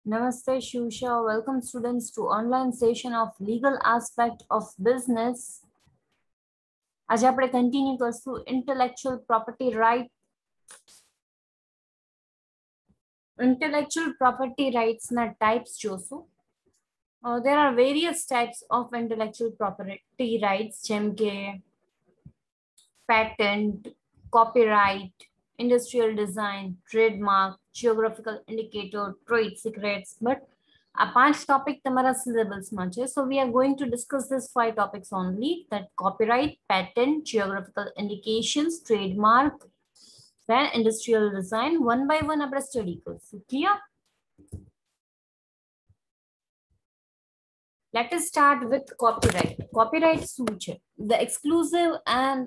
Namaste Shusha. Welcome students to online session of legal aspect of business. આજે આપણે continue કરશું intellectual property rights ના types જોશું. There are various types of intellectual property rights જેમ કે patent, copyright, industrial design, trademark, geographical indicator, trade secrets. But આ પાંચ topic તમારા સિલેબસમાં છે. So we are going to discuss these 5 topics only, that copyright, patent, geographical indications, trademark, then industrial design. One by one આપણે study કરશું. Clear? Let us start with copyright. Copyright શું છે? The exclusive and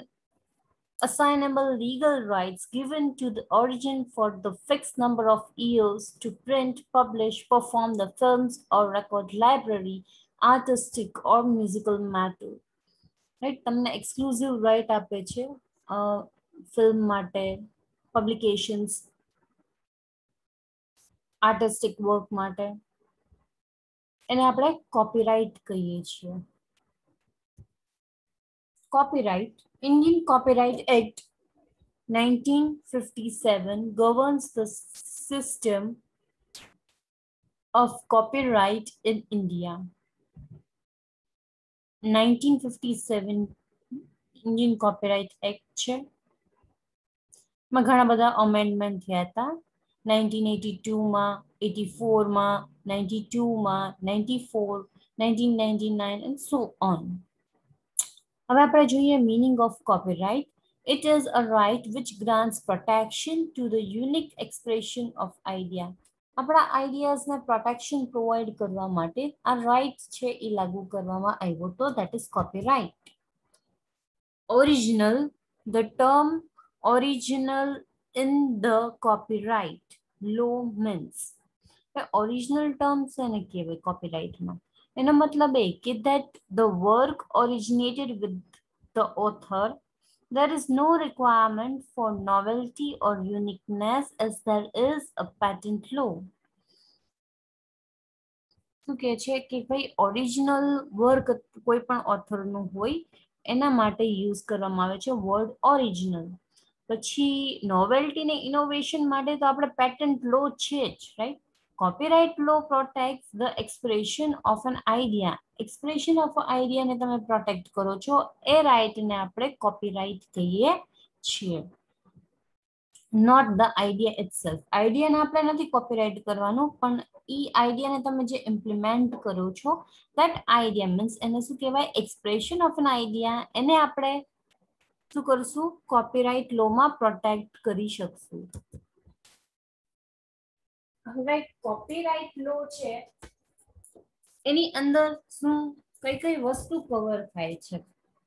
assignable legal rights given to the origin for the fixed number of years to print, publish, perform the films or record library, artistic or musical matter. Right? તમને exclusive right આપે છે film માટે, publications, artistic work માટે. એને આપણે copyright કહીએ છીએ. Copyright. Indian Copyright Act 1957 governs the system of copyright in India. 1957 Indian Copyright Act છે. માં ઘણા બધા amendment થયા હતા. 1982 માં, 84 માં, 92 માં, 94, 1999 and so on. હવે આપણે જોઈએ meaning of copyright. It is a right which grants protection to the unique expression of idea. આપણા ideas ને protection provide કરવા માટે આ right છે એ લાગુ કરવામાં આવ્યો તો, that is copyright. Original. The term original in the copyright law means. Original terms એને કહેવાય copyrightમાં. એનો મતલબ એ કે that the work originated with the author. There is no requirement for novelty or uniqueness as there is a patent law. શું કહે છે કે ભાઈ ઓરિજિનલ વર્ક કોઈ પણ ઓથરનું હોય એના માટે યુઝ કરવામાં આવે છે વર્ડ ઓરિજિનલ. પછી નોવેલ્ટી ને ઇનોવેશન માટે તો આપણે પેટન્ટ લો છે જ, right? Copyright law protects the expression of an idea. Expression of an idea ને તમે પ્રોટેક્ટ કરો છો, એ રાઇટ ને આપણે કોપીરાઇટ કહીએ છીએ. Not the idea itself. Idea ને આપણે નથી કોપીરાઇટ કરવાનું, પણ ઈ આઈડિયા ને તમે જે ઇમ્પ્લિમેન્ટ કરો છો, that idea means એને શું કહેવાય? Expression of an idea. એને આપણે શું કરશું? કોપીરાઇટ લો માં પ્રોટેક્ટ કરી શકશું. હવે કોપીરાઇટ લો છે એની અંદર શું કઈ કઈ વસ્તુ કવર થાય છે,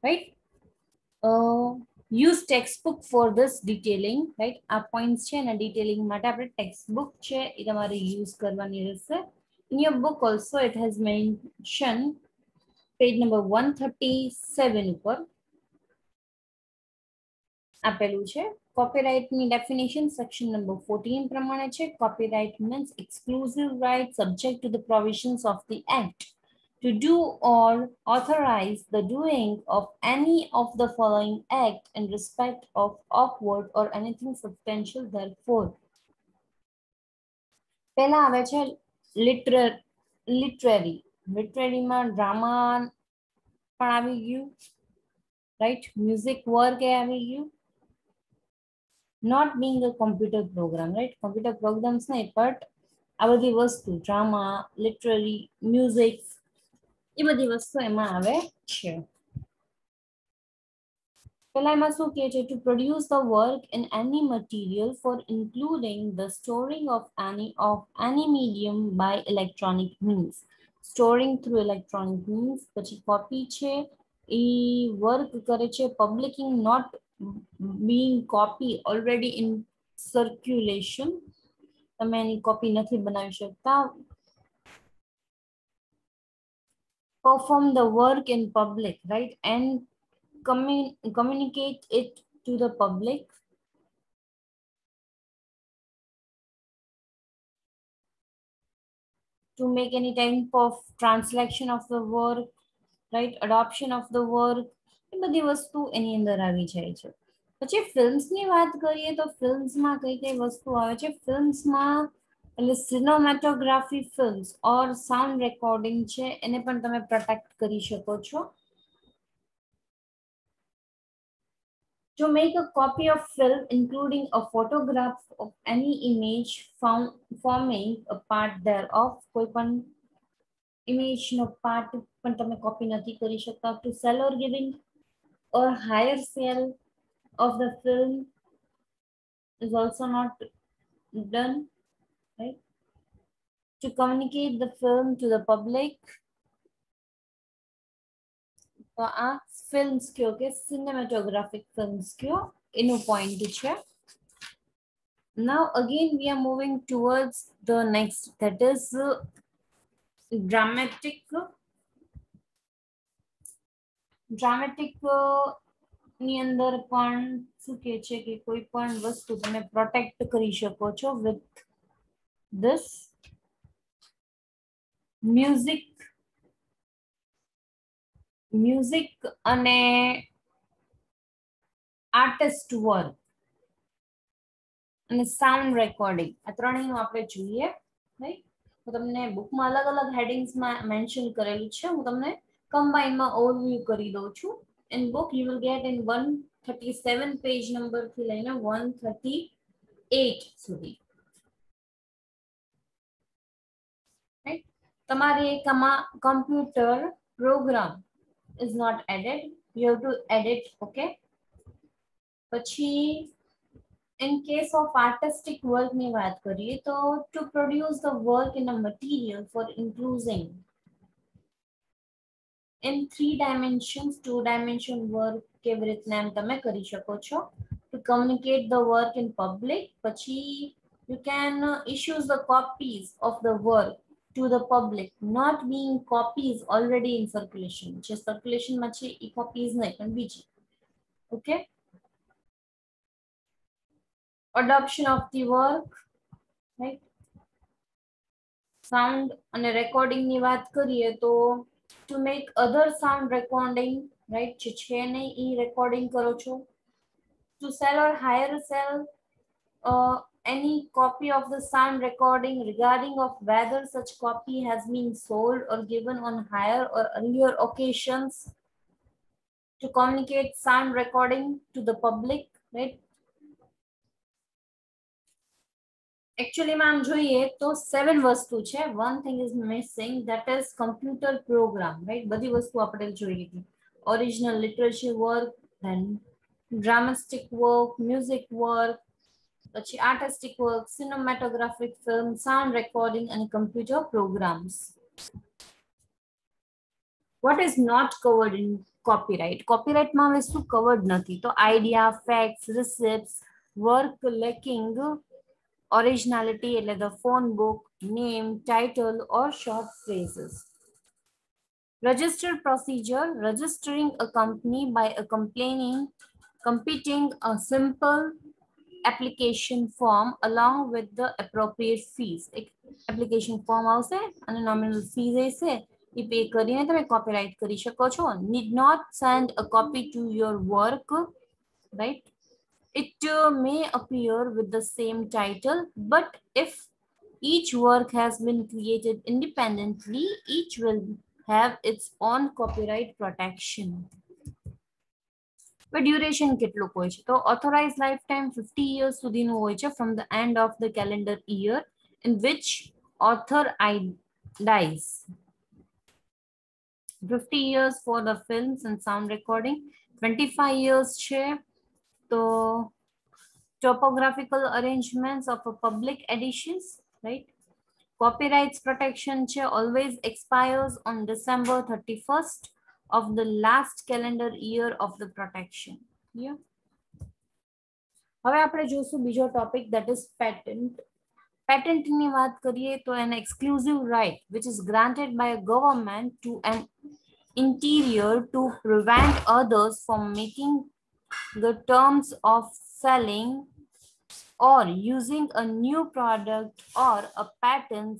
right? use textbook for this detailing, right? આ પોઈન્ટ્સ છે ને ડિટેલિંગ માટે આપણે ટેક્સ્ટબુક છે એ તમારે યુઝ કરવાની રહેશે. In your book also it has mentioned page number 137 ઉપર આપેલું છે. Copyright ની definition section number 14 પ્રમાણે છે. Copyright means exclusive right subject to the provisions of the act to do or authorize the doing of any of the following act in respect of word or anything substantial therefore. પહેલા આવે છે literary. Literary માં drama પણ આવી ગયું, right? Music work એ આવી ગયું. Not being a computer program, right? Computer programs નહીં, but આ બધી વસ્તુ drama, literary, music, એ બધી વસ્તુ એમાં આવે છે. પહેલા એમાં શું કહે છે? To produce the work in any material for including the storing of any medium by electronic means. Storing through electronic means. પછી copy છે એ work કરે છે. Publishing, not being copy already in circulation. તમે એની કોપી નથી બનાવી શકતા. Perform the work in public, right? And communicate it to the public. to make any type of translation of the work, right, adoption of the work, એ બધી વસ્તુ એની અંદર આવી જાય છે. પછી ફિલ્મ્સની વાત કરીએ તો ફિલ્મ્સમાં કઈ કઈ વસ્તુ આવે છે. ફિલ્મ્સમાં એટલે સિનેમેટોગ્રાફી ફિલ્મ્સ ઓર સાઉન્ડ રેકોર્ડિંગ છે એને પણ તમે પ્રોટેક્ટ કરી શકો છો. To make a copy of film, including a photograph of any image found forming a part thereof, કોઈ પણ image નો part પણ તમે copy નથી કરી શકતા. To sell or giving or higher sale of the film is also not done, right? To communicate the film to the public. તો આ films કયો કે સિનેમેટોગ્રાફિક ફિલ્મ્સ કયો એનું પોઈન્ટ છે. Now again we are moving towards the next, that is dramatic ની અંદર પણ શું કહે છે કે કોઈ પણ વસ્તુ તમે પ્રોટેક્ટ કરી શકો છો with this music અને આર્ટિસ્ટ વર્ક અને સાઉન્ડ રેકોર્ડિંગ આ ત્રણેયનું આપણે જોઈએ, રાઈટ. હું તમને બુકમાં અલગ અલગ હેડિંગ્સમાં મેન્શન કરેલું છે, હું તમને કમ્બાઇનમાં ઓવરવ્યુ કરી દઉં છું. In book you will get in 137 page number થી લઈને 138 સુધી, રાઈટ. તમારે એક આમાં computer program is not added, you have to edit, okay. પછી in case of artistic work ની વાત કરીએ તો to produce the work in a material for including in 3 dimensions, 2 dimension work કેવી રીતના એમ તમે કરી શકો છો. To communicate the work in public, પછી you can issue the copies of the work to the public, not being copies already in circulation. જે circulation માં છે એ copies નહીં પણ બીજી, okay. Adoption of the work, right. Sound and recording ની વાત કરીએ તો to make other sound recording, right, જે છે ને ઈ recording કરો છો. To sell or hire sell any copy of the sound recording, regarding of whether such copy has been sold or given on hire or earlier occasions. To communicate sound recording to the public, right. Actually ma'am જોઈએ તો 7 વસ્તુ છે. One thing is missing, that is computer program, right. બધી વસ્તુ આપણે જોઈએ હતી. Original literature work, then dramatic work, music work, પછી artistic work, cinematographic film, sound recording and computer programs. What is not covered in copyright? Copyright માં હવે શું covered નથી? તો idea, facts, receipts, work lacking originality, એટલે the phone book, name, title or short phrases. Registered procedure, registering a company by completing a simple application form along with the appropriate fees. Application form આવશે અને nominal fees હશે, એ pay કરીને તમે copyright કરી શકો છો. Need not send a copy to your work, right. It may appear with the same title, but if each work has been created independently, each will have its own copyright protection. But duration કેટલું હોય છે? તો authorized lifetime 50 years સુધીનું હોય છે from the end of the calendar year in which author dies. 50 years for the films and sound recording, 25 years છે તો topographical arrangements of a public editions, right. Copyrights protection છે always expires on December 31st of the last calendar year of the protection. Yeah. હવે આપણે જોશું બીજો topic, that is patent. Patent ની વાત કરીએ તો an exclusive right which is granted by a government to an interior to prevent others from making the terms of selling or using a new product or a patent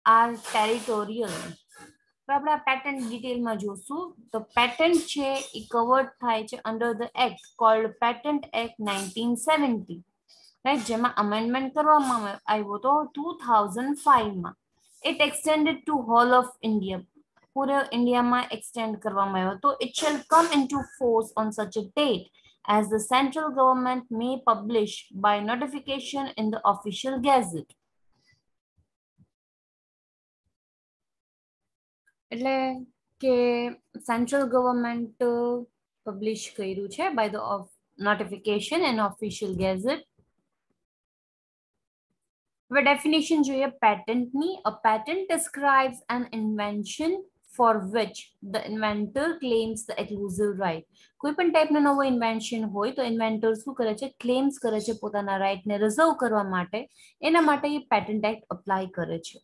are territorial. તો આપણે આ patent ડિટેલમાં જોશું. તો patent છે એ covered થાય છે under the act called patent act 1970, right, જેમાં અમેન્ડમેન્ટ કરવામાં આવ્યો તો 2005માં. It extended to whole of India, પૂરે ઇન્ડિયામાં એક્સટેન્ડ કરવામાં આવ્યો. તો it shall come into force on such a date as the central government may publish by notification in the official gazette. એટલે કે સેન્ટ્રલ ગવર્મેન્ટ પબ્લિશ કર્યું છે by the notification and official gazette. હવે definition જોઈએ પેટન્ટની. A patent describes an invention for which the inventor claims the exclusive right. કોઈ પણ ટાઈપનો નવો ઇન્વેન્શન હોય તો ઇન્વેન્ટર શું કરે છે, ક્લેમ્સ કરે છે પોતાના રાઇટને રિઝર્વ કરવા માટે. એના માટે એ પેટન્ટ એક્ટ અપ્લાય કરે છે.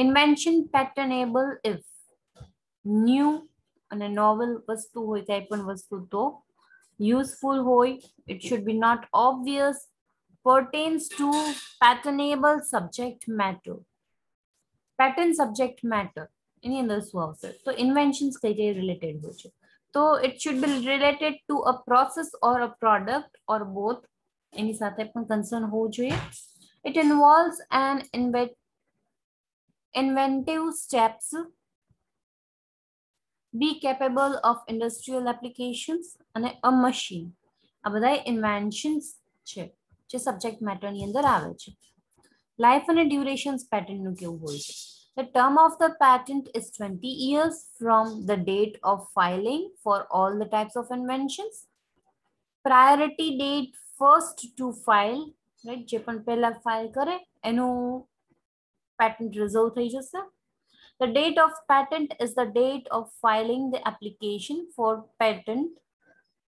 ઇન્વેન્શન પેટર્નેબલ ઇફ ન્યૂ અને નોવેલ વસ્તુ હોય, કંઈ પણ વસ્તુ તો યુઝફુલ હોય, it should be not obvious, pertains to patentable subject matter. Patent subject matter એની અંદર શું આવશે, તો ઇન્વેન્શન્સ કઈ કઈ રિલેટેડ હોય છે. તો it should be related to a process or a product or both, એની સાથે પણ કન્સર્ન હોવું જોઈએ. It involves an inventive steps, be capable of industrial applications અને અ મશીન. આ બધા ઇન્વેન્શન્સ છે જે સબ્જેક્ટ મેટરની અંદર આવે છે. લાઈફ અને ડ્યુરેશન્સ પેટર્નનું કેવું હોય છે. The term of the patent is 20 years from the date of filing for all the types of inventions. Priority date first to file, right, જે પણ પહેલા ફાઇલ કરે એનું પેટન્ટ રિઝર્વ થઈ જશે. The date of patent is the date of filing the application for patent.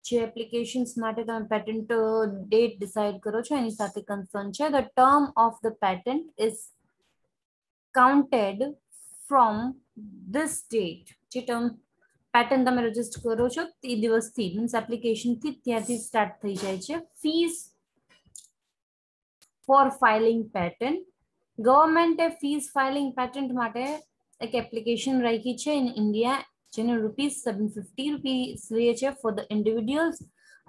જે applications માટે તમે પેટન્ટ ડેટ ડિસાઇડ કરો છો એની સાથે કન્સર્ન છે. The term of the patent is counted from this date. જે ટર્મ પેટર્ન તમે રજીસ્ટર કરો છો તે દિવસથી, મીન્સ એપ્લિકેશનથી ત્યાંથી સ્ટાર્ટ થઈ જાય છે. Fees for filing patent. ગવર્મેન્ટે ફીસ ફાઇલિંગ પેટન્ટ માટે એક એપ્લિકેશન રાખી છે ઇન ઇન્ડિયા, જેને ₹750 લે છે ફોર ધ ઇન્ડિવિડ્યુઅલ્સ,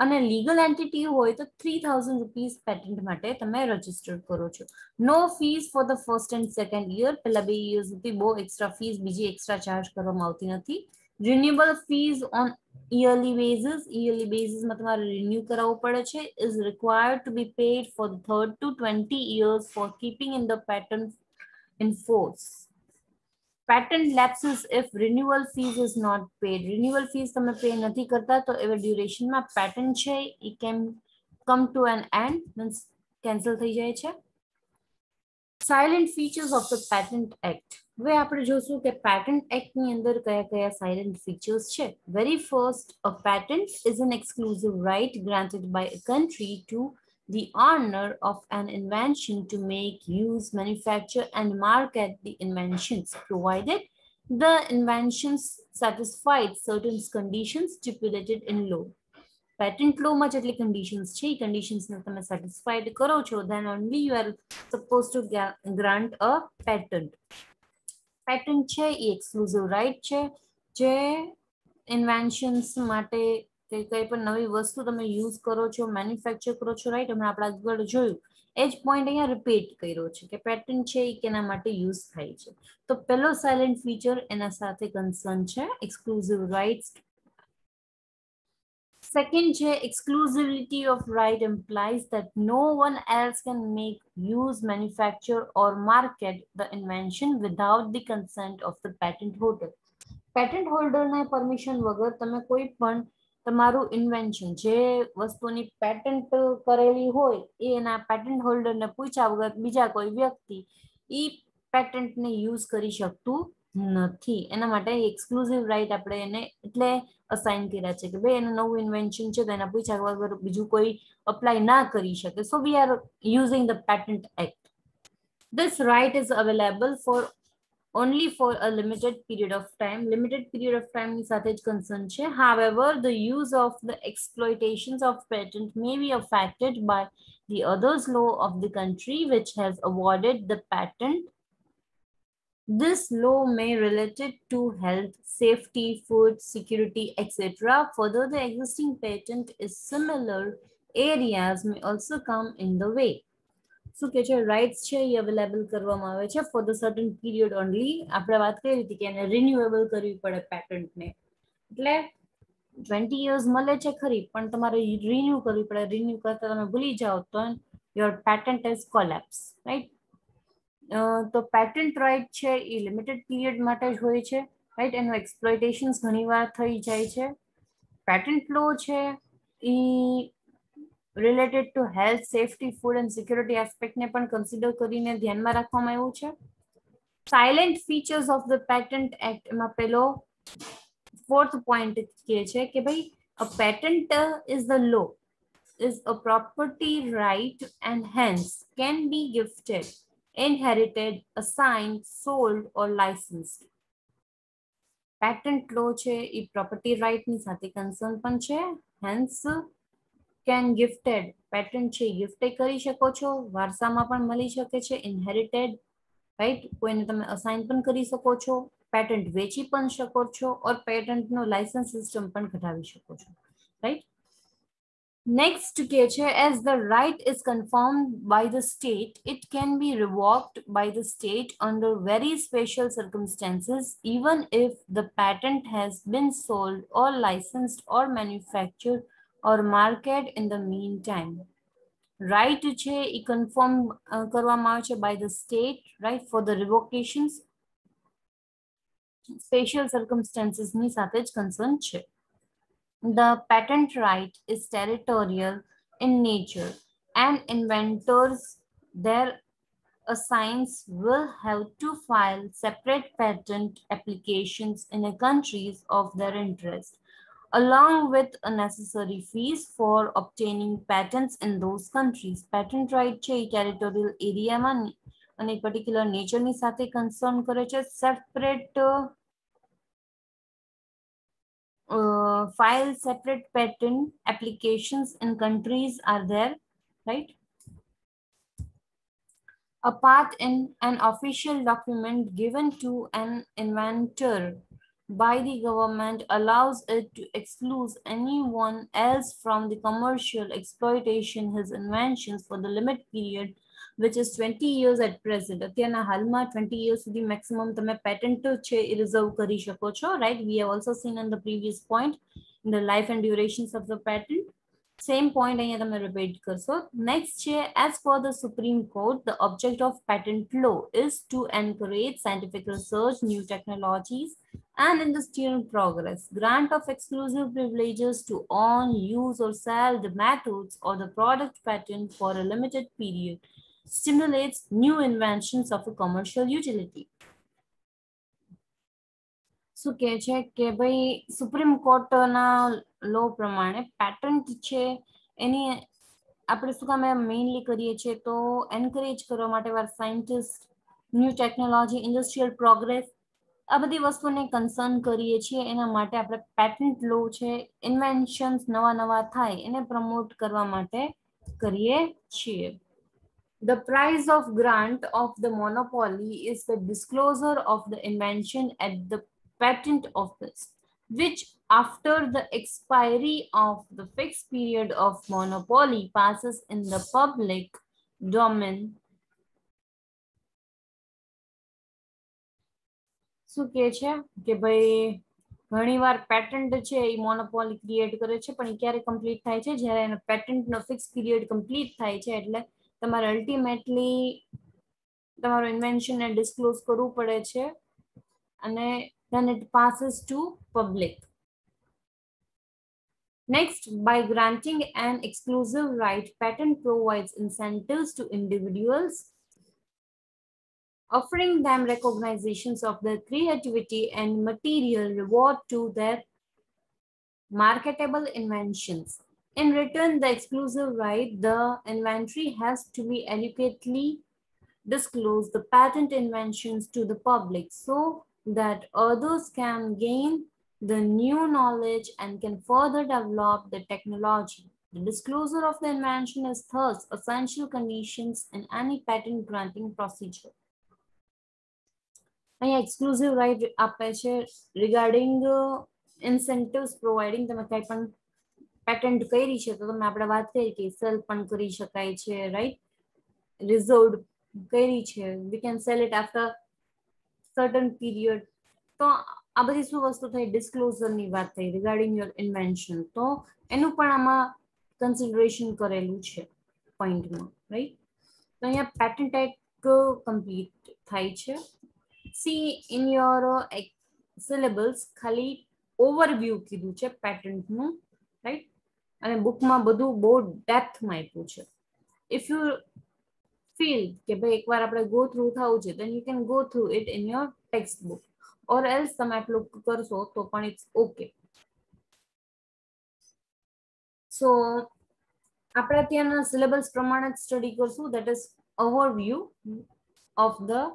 અને લીગલ એન્ટિટી હોય તો ₹3000 પેટન્ટ માટે તમે રજીસ્ટર કરો છો. No fees for the first and second year, પહેલા 2 યર્સ સુધી બહુ એક્સ્ટ્રા ફીસ, બીજી એક્સ્ટ્રા ચાર્જ કરવામાં આવતી નથી. રિન્યુએબલ ફીસ ઓન yearly બેઝિસમાં તમારે રિન્યુ કરાવવું પડે છે. Is required to be paid for the 3rd to 20 years for keeping in the patent in force. Patent lapses if renewal fees is not paid. Renewal fees તમે pay નથી કરતા તો એવા ડ્યુરેશનમાં પેટન્ટ છે એ came come to an end, means cancel થઈ જાય છે. Salient features of the patent act. હવે આપણે જોશું કે પેટન્ટ એક્ટની અંદર કયા કયા સાયલેન્ટ ફીચર્સ છે. Very first, a patent is an exclusive right granted by a country to the owner of an invention to make, use, manufacture, and market the inventions, provided the inventions satisfied certain conditions stipulated in law. Patent law માં જેટલી conditions છે એ conditions ને તમે satisfied કરો છો, then only you are supposed to grant a patent. Patent છે એ exclusive right છે જે inventions માટે કઈ પણ નવી વસ્તુ તમે યુઝ કરો છો, મેન્યુફેક્ચર કરો છો, રાઈટ. હમણાં આપણે આગળ જોયું એ જ પોઈન્ટ અહીંયા રિપીટ કર્યો છે કે પેટન્ટ છે એ કેના માટે યુઝ થાય છે. તો પહેલો સાયલેન્ટ ફીચર એના સાથે કન્સર્ન છે એક્સક્લુઝિવ રાઇટ્સ. Second છે exclusivity of right implies that no one else can make, use, manufacture or market the invention without the consent of the patent holder. Patent હોલ્ડરના permission વગર તમે કોઈ પણ તમારું ઇન્વેન્શન જે વસ્તુની પેટન્ટ કરેલી હોય એ એના પેટન્ટ હોલ્ડરને પૂછ્યા વગર બીજા કોઈ વ્યક્તિ એ પેટન્ટને યુઝ કરી શકતું નથી. એના માટે એક્સક્લુઝિવ રાઇટ આપણે એને એટલે અસાઇન કર્યા છે કે ભાઈ એનું નવું ઇન્વેન્શન છે તો એના પૂછ્યા વગર બીજું કોઈ અપ્લાય ના કરી શકે. So we are using the patent act. This right is available for only for a limited period of time. Limited period of time ની સાથે જ concern છે. However, the use of the exploitations of patent may be affected by the others law of the country which has awarded the patent This law may related to health, safety, food, security, etc. Further, the existing patent is similar areas may also come in the way. શું કે છે rights છે એ available કરવામાં આવે છે for the certain period only. આપણે વાત કરી હતી કે એને રિન્યુએબલ કરવી પડે પેટન્ટને, એટલે 20 years મળે છે ખરી પણ તમારે રિન્યુ કરવી પડે. રિન્યુ કરતા તમે ભૂલી જાઓ તો your patent is collapse, right. તો પેટન્ટ રાઇટ છે એ લિમિટેડ પીરિયડ માટે જ હોય છે, રાઈટ. એનું એક્સપ્લોઇટેશન્સ ઘણીવાર થઈ જાય છે. પેટન્ટ લો છે એ related to health, safety, food and security એસ્પેક્ટને પણ કન્સિડર કરીને ધ્યાનમાં રાખવામાં આવ્યું છે. Salient features of the patent act એમાં પેલો ફોર્થ પોઈન્ટ કહે છે કે ભાઈ a patent is the law is a property right and hence can be gifted, inherited, assigned, sold or licensed. Patent law છે એ પ્રોપર્ટી રાઇટ ની સાથે કન્સર્ન પણ છે. હેન્સ કેન ગિફ્ટેડ, પેટન્ટ છે ગિફ્ટ કરી શકો છો, વારસામાં પણ મળી શકે છે. ઇનહેરિટેડ, રાઈટ, કોઈને તમે અસાઇન પણ કરી શકો છો. પેટન્ટ વેચી પણ શકો છો ઓર પેટન્ટનો લાયસન્સ સિસ્ટમ પણ ઘટાડી શકો છો, રાઈટ. Next કે છે as the right is confirmed by the state, it can be revoked by the state under very special circumstances even if the patent has been sold or licensed or manufactured or marketed in the meantime. Right છે એ confirm કરવામાં આવે છે by the state, right, for the revocations special circumstances ની સાથે જ concern છે. The patent right is territorial in nature and inventors, their assigns will have to file separate patent applications in the countries of their interest, along with a necessary fees for obtaining patents in those countries. Patent right છે એ territorial area માં અને particular nature ની સાથે concern કરે છે. Separate file separate patent applications in countries are there, right? A part in an official document given to an inventor by the government allows it to exclude anyone else from the commercial exploitation his inventions for the limit period which is 20 years at present. અત્યારના હાલમાં 20 years સુધી maximum તમે patent છે એ reserve કરી શકો છો, right? We have also seen in the previous point in the life and durations of the patent. Same point અહીંયા તમે repeat કરશો. Next છે as per the Supreme Court, the object of patent law is to encourage scientific research, new technologies and industrial progress. Grant of exclusive privileges to own, use or sell the methods or the product patent for a limited period stimulates new inventions of a commercial utility. શું કહે છે કે ભાઈ supreme કોર્ટના લો પ્રમાણે patent છે એની આપણે શું કામ મેઇનલી કરીએ છીએ તો એન્કરેજ કરવા માટે વાર scientist, new technology, industrial progress આ બધી વસ્તુને કન્સર્ન કરીએ છીએ. એના માટે આપણે પેટન્ટ લો છે ઇન્વેન્શન્સ નવા નવા થાય એને પ્રમોટ કરવા માટે કરીએ છીએ. The price of grant of the monopoly is the disclosure of the invention at the patent office, which after the expiry of the fixed period of monopoly passes in the public domain. શું કહે છે કે ભાઈ ઘણીવાર patent છે એ monopoly create કરે છે પણ એ ક્યારે કમ્પ્લીટ થાય છે જ્યારે એનો પેટન્ટનો ફિક્સ પીરિયડ કમ્પ્લીટ થાય છે એટલે તમારે અલ્ટિમેટલી તમારું ઇન્વેન્શનને ડિસ્ક્લોઝ કરવું પડે છે અને then it passes to public. Next, by granting an exclusive right, patent provides incentives to individuals, offering them recognitions of their creativity and material reward to their marketable inventions. In return, the exclusive right, the inventory has to be adequately disclose the patent inventions to the public so that others can gain the new knowledge and can further develop the technology. The disclosure of the invention is thus essential conditions in any patent granting procedure. અહીંયા exclusive right આપે છે regarding incentives providing. તમે કંઈ પણ patent કરી છે તો તમે આપણે વાત કરી કે સેલ પણ કરી શકાય છે, રાઈટ. રિઝર્વડ કરી છે, we can cell it after certain period. તો આ બધી શું વસ્તુ થઈ? ડિસ્ક્લોઝરની વાત થઈ રિગાર્ડિંગ યોર ઇન્વેન્શન. તો એનું પણ આમાં કન્સિડરેશન કરેલું છે પોઈન્ટમાં, રાઈટ. તો અહીંયા પેટન્ટ એક્ટ કમ્પ્લીટ થાય છે. સી ઇન યોર સિલેબસ ખાલી ઓવરવ્યૂ કીધું છે પેટન્ટનું, રાઈટ. અને બુકમાં બધું બહુ ડેપ્થમાં આપ્યું છે. ઇફ યુ ફીલ કે ભાઈ એકવાર આપણે ગો થ્રુ થવું છે, then you can go through it in your textbook, or else તમે આટલું કરશો તો પણ ઇટ્સ ઓકે. સો આપણે ત્યાંના સિલેબસ પ્રમાણે જ સ્ટડી કરશું. That is overview of the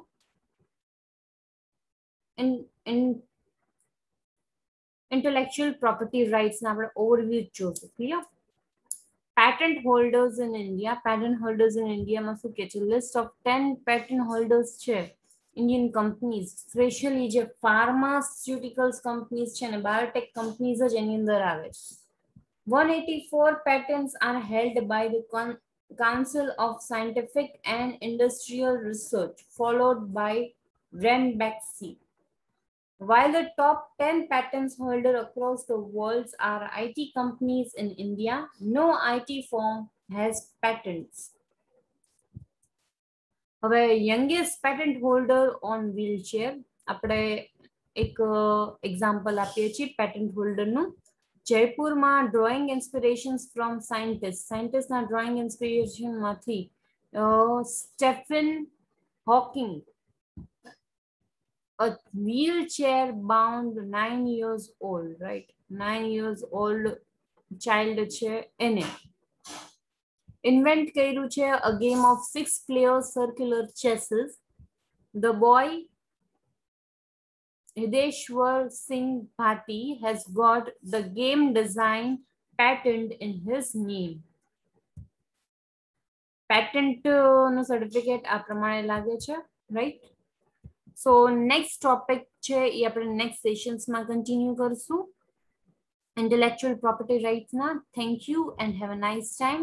intellectual property rights ના આપણે ઓવરવ્યૂ જ જોશું. Clear? Patent holders in India. Patent holders in ઇન્ડિયામાં શું કે છે? લિસ્ટ ઓફ 10 પેટન્ટ હોલ્ડર્સ છે ઇન્ડિયન કંપનીઝ, સ્પેશિયલી જે ફાર્માસ્યુટિકલ્સ કંપનીઝ છે ને બાયોટેક કંપનીઝ જ એની અંદર આવે છે. 184 patents are held by the Council of Scientific and Industrial Research, followed by Ranbaxy. While the top 10 patents holder across the world are IT companies in India, no IT firm has patents. હવે youngest patent holder on wheelchair, આપણે એક example આપીએ છીએ patent હોલ્ડરનું. જયપુરમાં drawing inspirations from સાયન્ટિસ્ટના drawing ઇન્સ્પિરેશનમાંથી Stephen Hawking, a wheelchair bound 9 years old, right? 9 years old child છે એને ઇન્વેન્ટ કર્યું છે a game of 6 player circular chesses. The boy Hideshwar Singh Bhati has got the game design patent in his name. Patent નું certificate આ પ્રમાણે લાગે છે, right. So next topic છે એ આપણે નેક્સ્ટ સેશન્સમાં કન્ટિન્યુ કરશું ઇન્ટેલેક્ચ્યુઅલ પ્રોપર્ટી રાઇટ્સના. Thank you and have a nice time.